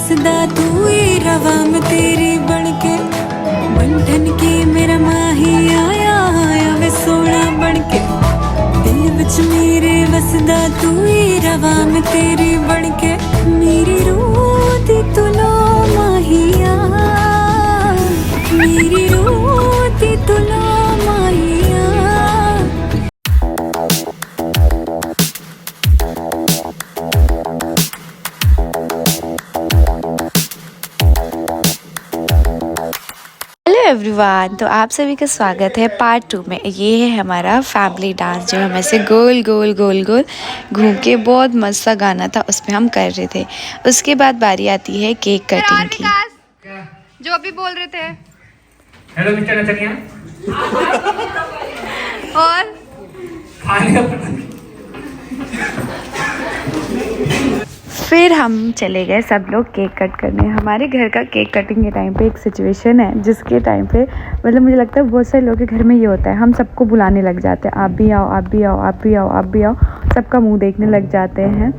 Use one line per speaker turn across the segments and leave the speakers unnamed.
वसदा तू ही रवा में तेरी बनके बंधन की मेरा माही आया आया वे सोना बनके दिल विच मेरे वसदा तू ही रवा में तेरी बनके मेरी रूह दी तू लो माहिया मेरी रूह दी तू लो माहिया।
एवरीवन, तो आप सभी का स्वागत है पार्ट 2 में। ये है हमारा फैमिली डांस जो हम ऐसे गोल गोल गोल गोल घूम के बहुत मस्त सा गाना था उस पर हम कर रहे थे। उसके बाद बारी आती है केक कटिंग की।
जो अभी बोल रहे थे
हेलो मिस्टर नचनिया
और
फिर हम चले गए सब लोग केक कट करने। हमारे घर का केक कटिंग के टाइम पे एक सिचुएशन है जिसके टाइम पे मतलब मुझे लगता है बहुत सारे लोगों के घर में ये होता है, हम सबको बुलाने लग जाते हैं, आप भी आओ आप भी आओ आप भी आओ आप भी आओ, सबका मुंह देखने लग जाते हैं।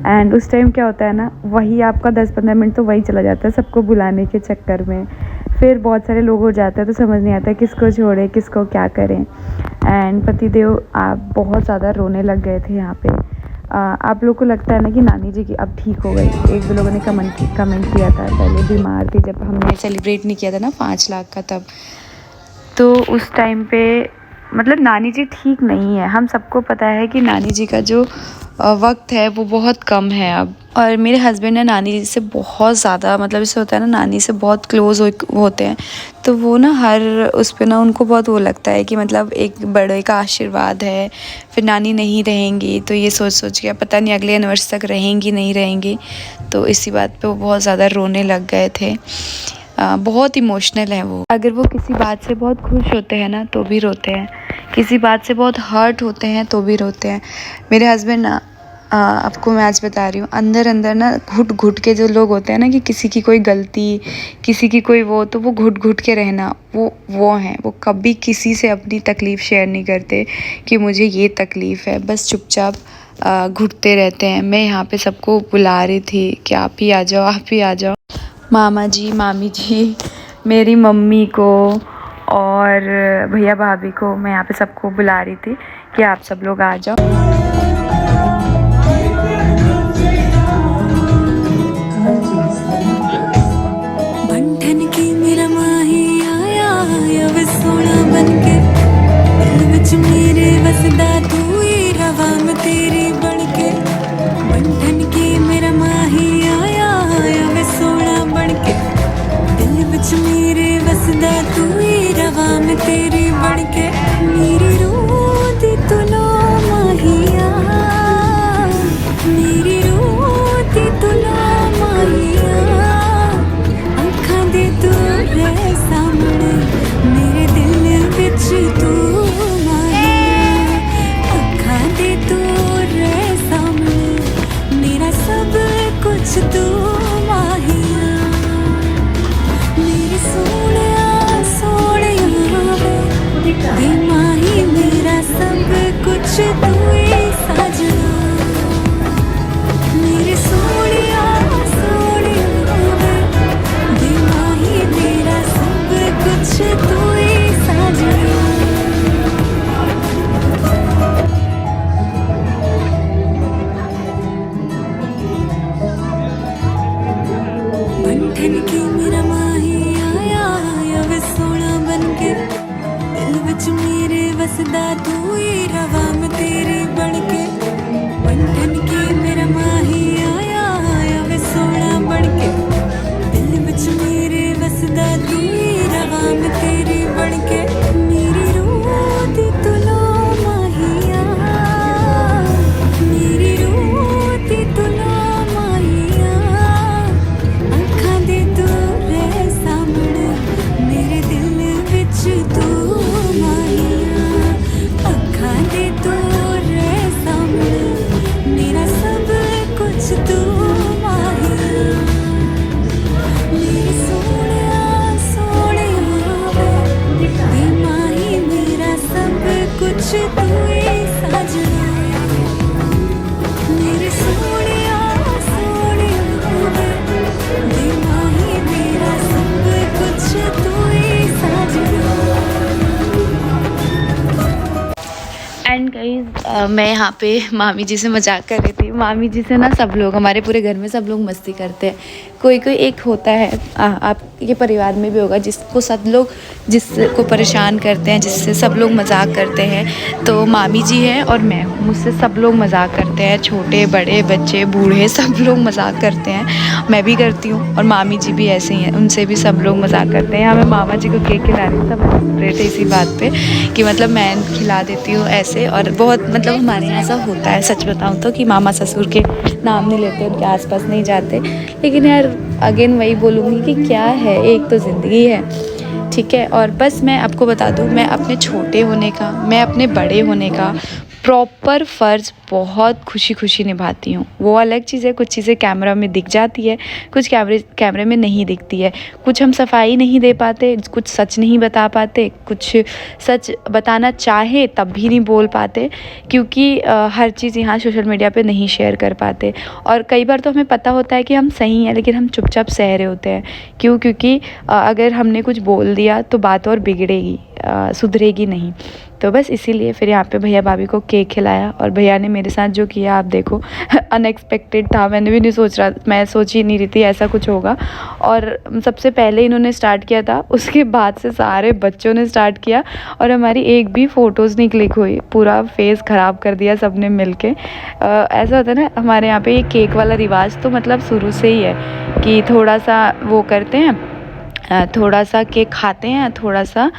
एंड उस टाइम क्या होता है ना, वही आपका 10-15 मिनट तो वही चला जाता है सबको बुलाने के चक्कर में। फिर बहुत सारे लोग हो जाते हैं तो समझ नहीं आता किसको छोड़े किसको क्या करें। एंड पतिदेव आप बहुत ज़्यादा रोने लग गए थे यहाँ पे। आप लोग को लगता है ना कि नानी जी की अब ठीक हो गई। एक दो लोगों ने कमेंट किया था, पहले बीमार थी जब हमने सेलिब्रेट नहीं किया था ना 5 लाख का तब, तो उस टाइम पे मतलब नानी जी ठीक नहीं है। हम सबको पता है कि नानी जी का जो वक्त है वो बहुत कम है अब। और मेरे हस्बैंड ने नानी जी से बहुत ज़्यादा मतलब इससे होता है ना, नानी से बहुत क्लोज़ होते हैं, तो वो ना हर उस पे ना उनको बहुत वो लगता है कि मतलब एक बड़े का आशीर्वाद है। फिर नानी नहीं रहेंगी तो ये सोच के पता नहीं अगले एनिवर्सरी तक रहेंगी नहीं रहेंगी, तो इसी बात पे वो बहुत ज़्यादा रोने लग गए थे। बहुत इमोशनल है वो। अगर वो किसी बात से बहुत खुश होते हैं ना तो भी रोते हैं, किसी बात से बहुत हर्ट होते हैं तो भी रोते हैं। मेरे हस्बैंड ना आपको मैं आज बता रही हूँ, अंदर अंदर ना घुट घुट के जो लोग होते हैं ना कि किसी की कोई गलती किसी की कोई वो, तो वो घुट घुट के रहना वो हैं। वो कभी किसी से अपनी तकलीफ़ शेयर नहीं करते कि मुझे ये तकलीफ़ है, बस चुपचाप घुटते रहते हैं। मैं यहाँ पे सबको बुला रही थी कि आप ही आ जाओ आप ही आ जाओ, मामा जी मामी जी, मेरी मम्मी को और भैया भाभी को, मैं यहाँ पे सबको बुला रही थी कि आप सब लोग आ जाओ।
बंधन की मेरा माही आया आया वे सोना बनके दिल विच मेरे वसदा तू ही रवा में तेरी बनके बंधन की मेरा माही आया आया वे सोना बनके दिल विच मेरे वसदा तू ही रवा में तेरी बनके मेरी रूह दी तू लो माहिया मेरी रूह दी तू लो माहिया अखां दे तू रह सामने मेरे दिल विच तू माहिया अखां दे तू रह सामने मेरा सब कुछ तू माहिया मेरी सोनिया सोनिया वे माही मेरा सब कुछ तू ही साजना मेरे सोनिया सोनिया वे माही मेरा सब कुछ तू ही साजना। बंधन की मेरा माही आया आया वे सोना बनके दिल विच मेरे वसदा तू ही रवा में तेरी बनके बंधन की मेरा माही आया आया वे सोना बनके दिल विच मेरे वसदा तू ही रवा में तेरी बनके मेरी रूह दी तू लो माहिया मेरी रूह दी तू लो माहिया अखां दे तू रह सामने मेरे दिल विच तू माहिया अखां दे तू रह सामने मेरा सब कुछ तू माहिया मेरे सोनिया
मैं यहाँ पे मामी जी से मजाक कर रही थी। मामी जी से ना सब लोग, हमारे पूरे घर में सब लोग मस्ती करते हैं। कोई कोई एक होता है, आपके परिवार में भी होगा, जिसको सब लोग जिसको परेशान करते हैं, जिससे सब लोग मजाक करते हैं। तो मामी जी हैं और मैं हूँ, मुझसे सब लोग मजाक करते हैं, छोटे बड़े बच्चे बूढ़े सब लोग मजाक करते हैं। मैं भी करती हूँ और मामी जी भी ऐसे ही हैं, उनसे भी सब लोग मजाक करते हैं। यहाँ मैं मामा जी को केक खिला रही, सब हंस रहे थे इसी बात पे कि मतलब मैं खिला देती हूँ ऐसे। और बहुत मतलब हमारे यहाँ ऐसा होता है, सच बताऊँ तो, कि मामा ससुर के नाम नहीं लेते, उनके आसपास नहीं जाते। लेकिन यार अगेन वही बोलूँगी कि क्या है, एक तो ज़िंदगी है, ठीक है। और बस मैं आपको बता दूँ, मैं अपने छोटे होने का, मैं अपने बड़े होने का प्रॉपर फ़र्ज़ बहुत खुशी खुशी निभाती हूँ। वो अलग चीज़ है, कुछ चीज़ें कैमरा में दिख जाती है, कुछ कैमरे में नहीं दिखती है। कुछ हम सफाई नहीं दे पाते, कुछ सच नहीं बता पाते, कुछ सच बताना चाहे तब भी नहीं बोल पाते, क्योंकि हर चीज़ यहाँ सोशल मीडिया पे नहीं शेयर कर पाते। और कई बार तो हमें पता होता है कि हम सही हैं, लेकिन हम चुपचाप सह रहे होते हैं। क्यों? क्योंकि अगर हमने कुछ बोल दिया तो बात और बिगड़ेगी, सुधरेगी नहीं। तो बस इसीलिए फिर यहाँ पे भैया भाभी को केक खिलाया। और भैया ने मेरे साथ जो किया आप देखो, अनएक्सपेक्टेड था, मैंने भी नहीं मैं सोच ही नहीं रही थी ऐसा कुछ होगा। और सबसे पहले इन्होंने स्टार्ट किया था, उसके बाद से सारे बच्चों ने स्टार्ट किया और हमारी एक भी फ़ोटोज़ नहीं क्लिक हुई, पूरा फेस ख़राब कर दिया सब ने मिल के। ऐसा होता है ना हमारे यहाँ पे, ये केक वाला रिवाज तो मतलब शुरू से ही है कि थोड़ा सा वो करते हैं, थोड़ा सा केक खाते हैं, थोड़ा सा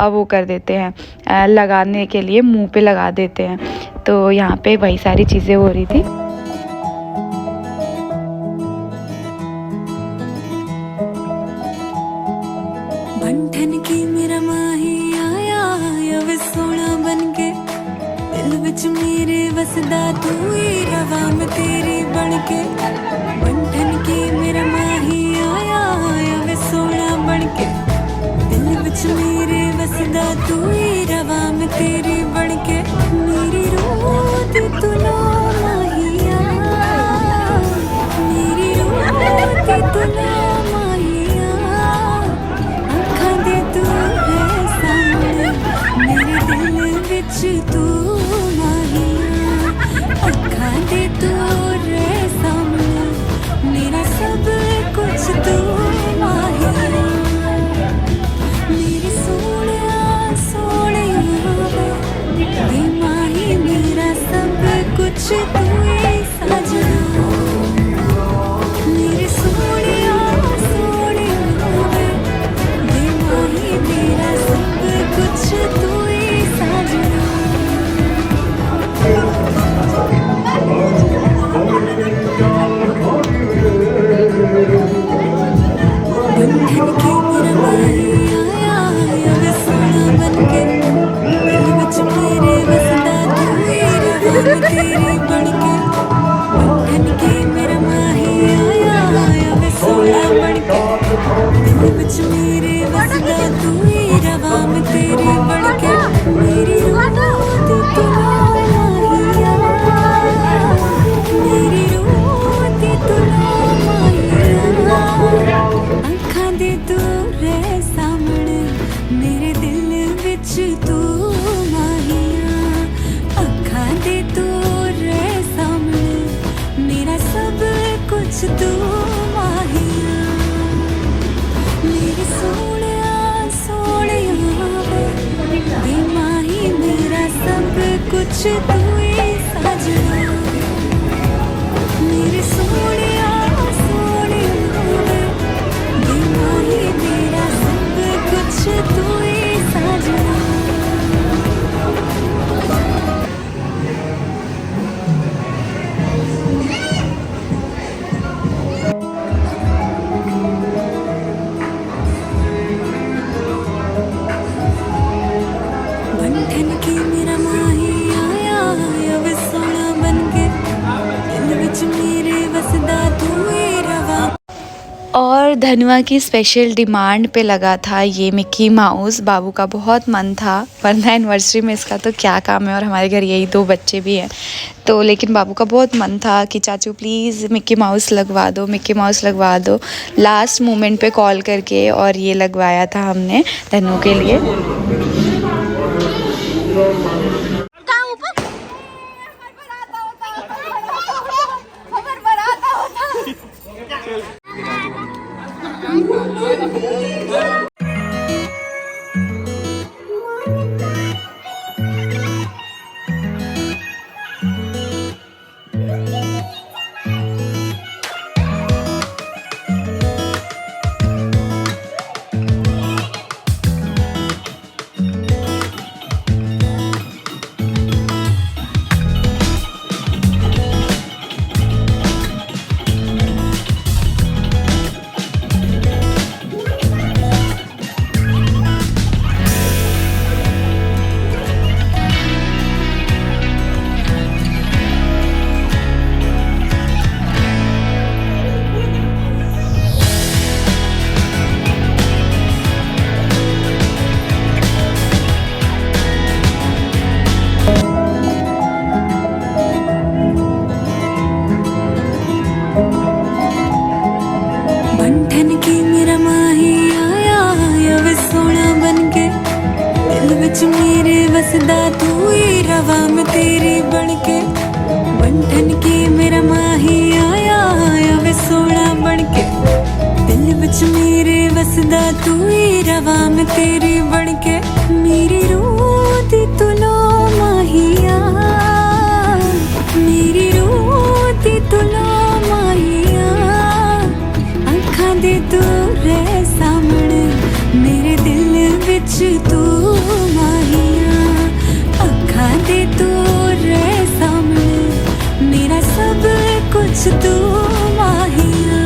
वो कर देते हैं, लगाने के लिए मुंह पे लगा देते हैं। तो यहाँ पे वही सारी चीज़ें हो रही थी।
बंठन की मेरा माही आया वे सोना बनके, दिल विच मेरे वसदा तू ही रवा मैं तेरी बनके। बंठन की मेरा माही आया वे सोना बनके, दिल विच मेरे वसदा तू ही रवा मैं तेरी बनके। मेरी रोती तू ना माहिया, मेरी रोती तू ना माहिया, अखां दे तू है सामने मेरे दिल विच तू माहिया, अखां दे तू रे सामने मेरा सब कुछ तू माहिया। मेरी सोनिया सोनिया वे माही, मेरा सब कुछ तू ही साजना। मेरी सोनिया सोनिया वे माही, मेरा सब कुछ तू ही साजना। बंधन की मेरा माही आया वे सोना बनके, दिल विच मेरे वसदा तू ही रवा मैं तेरी बनके। बंधन की मेरा माही आया वे सोना बनके, दिल विच मेरे वसदा तू ही रवा मैं तेरी बनके। मेरी रोती तू ना माहिया, मेरी रोती तू ना माहिया, अखां दे तू रे सामने मेरे दिल विच तू माहिया, अखां दे तू रे सामने मेरा सब कुछ तू माहिया। मेरे सोनिया सोनिया वे माही, मेरा सब कुछ तू ही साजना। मेरे सोनिया सोनिया वे माही, मेरा सब कुछ तू ही साजना। बंठन की मेरा माही आया वे सोना बनके, दिल विच मेरे वसदा तू ही रवा।
और धनुआ की स्पेशल डिमांड पे लगा था ये मिक्की माउस। बाबू का बहुत मन था, वरना एनिवर्सरी में इसका तो क्या काम है, और हमारे घर यही 2 बच्चे भी हैं। तो लेकिन बाबू का बहुत मन था कि चाचू प्लीज़ मिक्की माउस लगवा दो, मिक्की माउस लगवा दो। लास्ट मोमेंट पे कॉल करके और ये लगवाया था हमने धनु के लिए।
बंठन की मेरा माही आया आया वे सोना बनके दिल विच मेरे वसदा तू ही रवा मैं तेरी बनके बंठन की मेरा माही आया आया वे सोना बनके दिल विच मेरे वसदा तू ही रवा मैं तेरी बनके मेरी रूह दी तू लो माहिया मेरी रूह दी तू लो माहिया अखां दे दूर सामने मेरे दिल विच तू माहिया अखां दे दूर सामने मेरा सब कुछ तू माहिया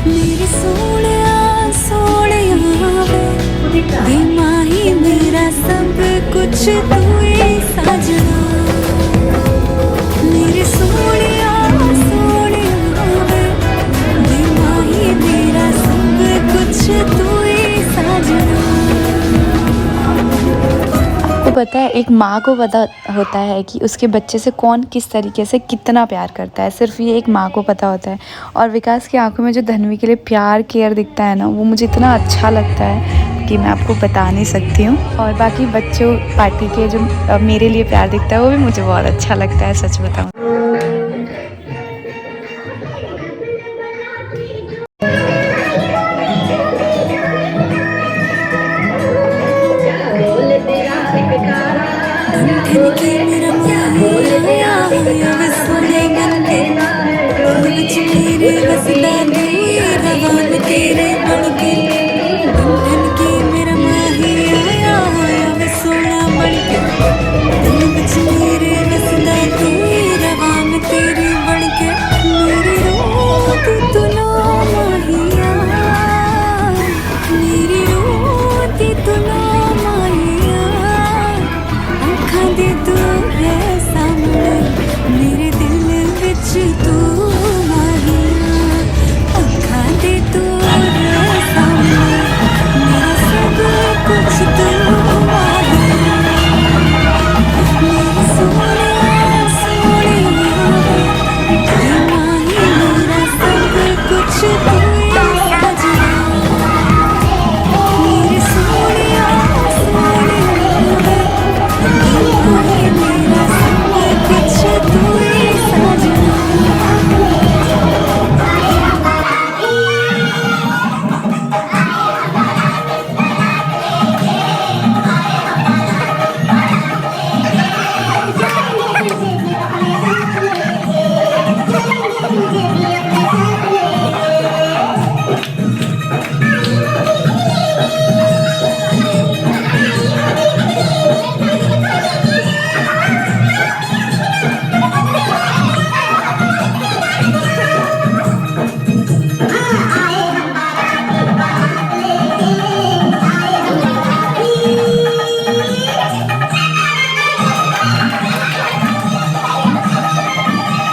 मेरे सोहणिया सोहणिया वे माही मेरा सब कुछ तू ही साजना मेरे सोहणिया सोहणिया वे माही मेरा सब कुछ तू ही साजना।
आपको पता है एक माँ को पता होता है कि उसके बच्चे से कौन किस तरीके से कितना प्यार करता है, सिर्फ ये एक माँ को पता होता है। और विकास की आंखों में जो धन्वी के लिए प्यार केयर दिखता है ना, वो मुझे इतना अच्छा लगता है कि मैं आपको बता नहीं सकती हूँ। और बाकी बच्चों पार्टी के जो मेरे लिए प्यार दिखता है वो भी मुझे बहुत अच्छा लगता है, सच बताऊँ।
बंठन की मेरा माही आया आया वे सोना बनके दिल विच मेरे वसदा तू ही रवा मैं तेरे बनके बंठन की मेरा माही आया आया वे सोना बनके दिल विच मेरे वसदा तू ही रवा मैं तेरी बनके मेरी रूह दी तू लो माहिया मेरी रूह दी तू लो माहिया अखां दे दूर सामने मेरे दिल विच तू माहिया अखां दे दूर सामने मेरा सब कुछ तू माहिया मेरे सोहणिया सोहणिया वे माही मेरा सब कुछ तू ही साजना मेरे सोहणिया सोहणिया मेरा सब कुछ तू ही साजना।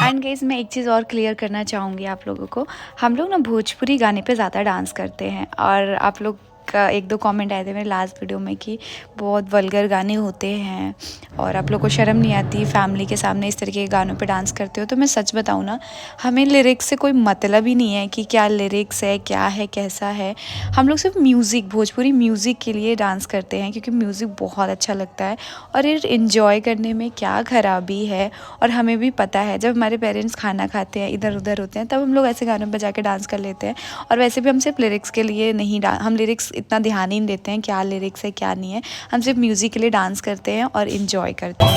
एंड गाइस मैं एक चीज़ और क्लियर करना चाहूँगी आप लोगों को, हम लोग ना भोजपुरी गाने पे ज़्यादा डांस करते हैं और आप लोग एक दो कमेंट आए थे मेरे लास्ट वीडियो में कि बहुत वल्गर गाने होते हैं और आप लोग को शर्म नहीं आती फैमिली के सामने इस तरीके के गानों पे डांस करते हो। तो मैं सच बताऊँ ना, हमें लिरिक्स से कोई मतलब ही नहीं है कि क्या लिरिक्स है, क्या है, कैसा है। हम लोग सिर्फ म्यूज़िक, भोजपुरी म्यूज़िक के लिए डांस करते हैं क्योंकि म्यूज़िक बहुत अच्छा लगता है और ये इन्जॉय करने में क्या खराबी है। और हमें भी पता है जब हमारे पेरेंट्स खाना खाते हैं, इधर उधर होते हैं, तब हम लोग ऐसे गानों पर जाके डांस कर लेते हैं। और वैसे भी हम सिर्फ लिरिक्स के लिए नहीं हम लिरिक्स इतना ध्यान ही नहीं देते हैं क्या लिरिक्स है क्या नहीं है। हम सिर्फ म्यूज़िक के लिए डांस करते हैं और इन्जॉय करते हैं।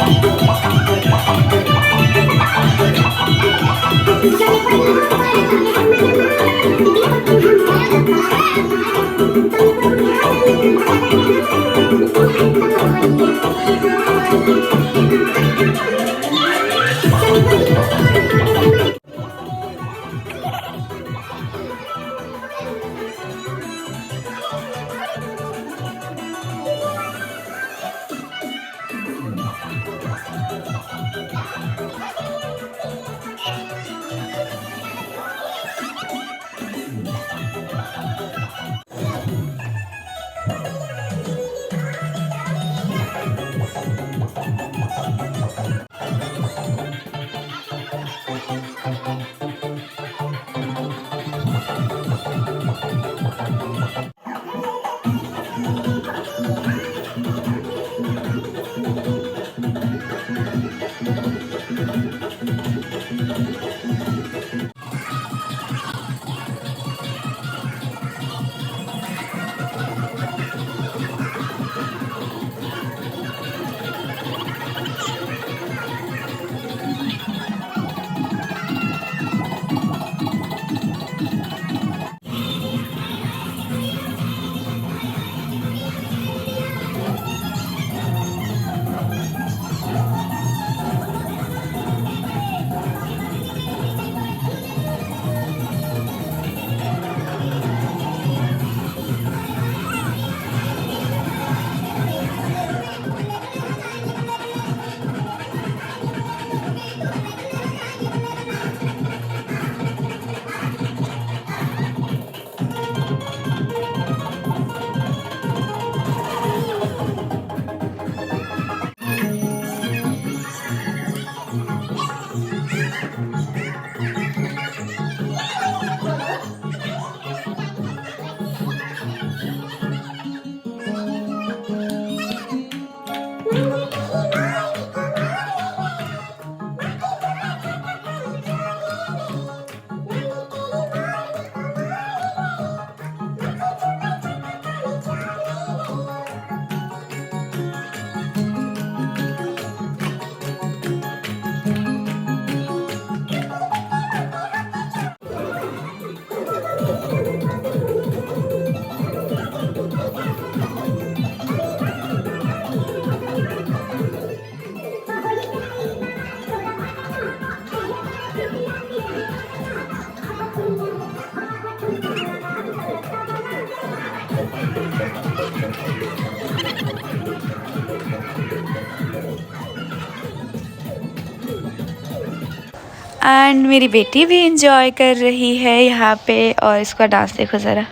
एंड मेरी बेटी भी इंजॉय कर रही है यहाँ पे और इसका डांस देखो ज़रा।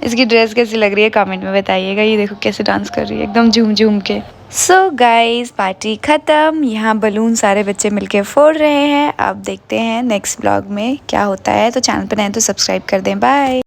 इसकी ड्रेस कैसी लग रही है कमेंट में बताइएगा। ये देखो कैसे डांस कर रही है एकदम झूम झूम के। सो गाइस पार्टी ख़त्म। यहाँ बलून सारे बच्चे मिलके फोड़ रहे हैं। अब देखते हैं नेक्स्ट ब्लॉग में क्या होता है। तो चैनल पर नए तो सब्सक्राइब कर दें। बाय।